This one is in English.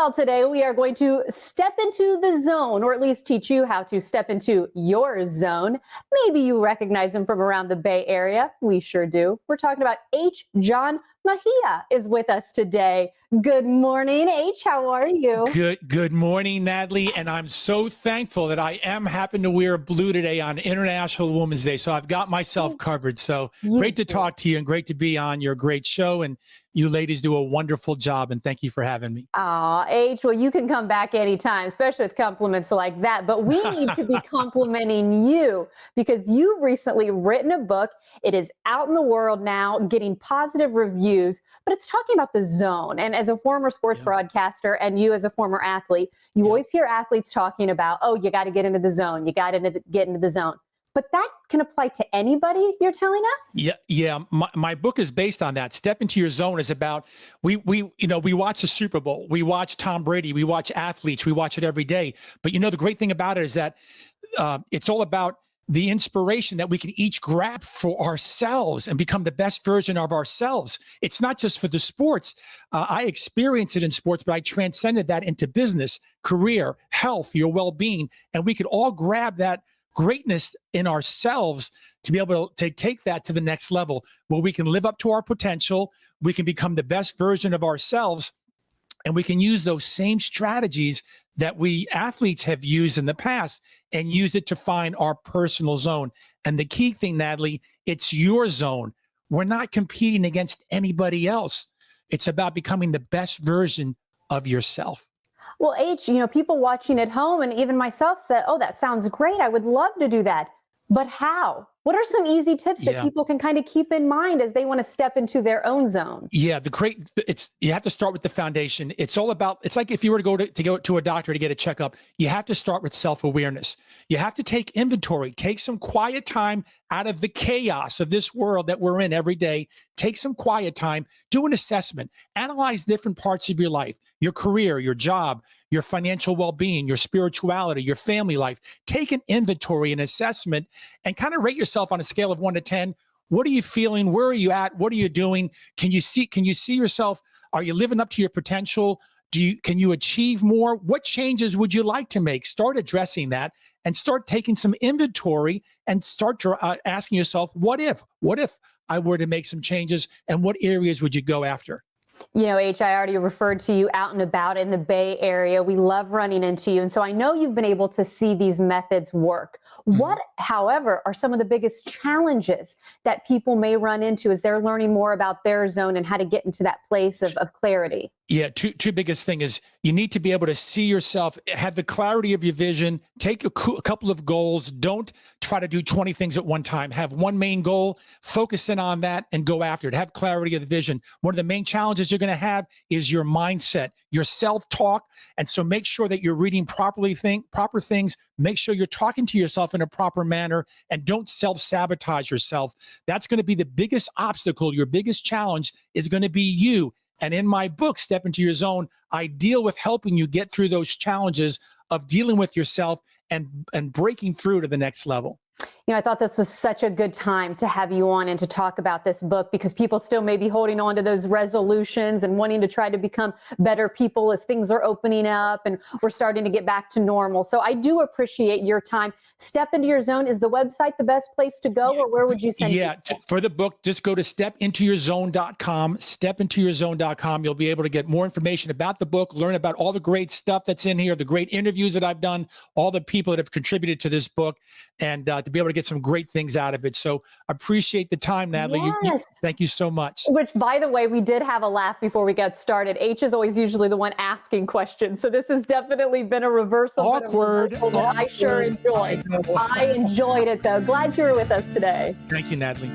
Well, today we are going to step into the zone, or at least teach you how to step into your zone. Maybe you recognize him from around the Bay Area. We sure do. We're talking about H. John Mejia is with us today. Good morning, H. How are you? Good morning, Natalie. And I'm so thankful that I happen to wear blue today on International Women's Day. So I've got myself covered. So great to talk to you and great to be on your great show. And you ladies do a wonderful job. And thank you for having me. Aw, H, well, you can come back anytime, especially with compliments like that. But we need to be complimenting you because you've recently written a book. It is out in the world now, getting positive reviews, but it's talking about the zone. And as a former sports broadcaster and you as a former athlete, you always hear athletes talking about, oh, you got to get into the zone. You got to get into the zone. But that can apply to anybody, you're telling us? Yeah. My book is based on that. Step into your zone is about we watch the Super Bowl, we watch Tom Brady, we watch athletes, we watch it every day. But the great thing about it is that it's all about the inspiration that we can each grab for ourselves and become the best version of ourselves. It's not just for the sports. I experience it in sports, but I transcended that into business, career, health, your well-being, and we could all grab that greatness in ourselves to be able to take that to the next level where we can live up to our potential, we can become the best version of ourselves, and we can use those same strategies that we athletes have used in the past and use it to find our personal zone. And the key thing, Natalie, it's your zone. We're not competing against anybody else. It's about becoming the best version of yourself. Well, H, people watching at home and even myself said, oh, that sounds great. I would love to do that. But how? What are some easy tips that people can kind of keep in mind as they want to step into their own zone? Yeah, you have to start with the foundation. It's all about, it's like if you were to go to a doctor to get a checkup, you have to start with self-awareness. You have to take inventory, take some quiet time out of the chaos of this world that we're in every day. Take some quiet time, do an assessment, analyze different parts of your life, your career, your job, your financial well-being, your spirituality, your family life. Take an inventory, an assessment, and kind of rate yourself on a scale of 1 to 10. What are you feeling? Where are you at? What are you doing? Can you see yourself? Are you living up to your potential? Can you achieve more? What changes would you like to make? Start addressing that and start taking some inventory and start asking yourself, what if I were to make some changes, and what areas would you go after? H, I already referred to you out and about in the Bay Area. We love running into you. And so I know you've been able to see these methods work. What, however, are some of the biggest challenges that people may run into as they're learning more about their zone and how to get into that place of clarity? Yeah, two biggest thing is you need to be able to see yourself, have the clarity of your vision, take a couple of goals. Don't try to do 20 things at one time. Have one main goal, focus in on that and go after it. Have clarity of the vision. One of the main challenges you're going to have is your mindset, your self-talk. And so make sure that you're reading proper things. Make sure you're talking to yourself in a proper manner and don't self-sabotage yourself. That's going to be the biggest obstacle. Your biggest challenge is going to be you. And in my book, Step Into Your Zone, I deal with helping you get through those challenges of dealing with yourself and breaking through to the next level. I thought this was such a good time to have you on and to talk about this book because people still may be holding on to those resolutions and wanting to try to become better people as things are opening up and we're starting to get back to normal. So I do appreciate your time. Step Into Your Zone, is the website the best place to go, or where would you send people? For the book, just go to stepintourzone.com, stepintourzone.com. You'll be able to get more information about the book, learn about all the great stuff that's in here, the great interviews that I've done, all the people that have contributed to this book, and to be able to get some great things out of it. So appreciate the time, Natalie. Yes. Thank you so much. Which, by the way, we did have a laugh before we got started. H is always usually the one asking questions. So this has definitely been a reversal. Awkward. I sure enjoyed. I enjoyed it, though. Glad you were with us today. Thank you, Natalie.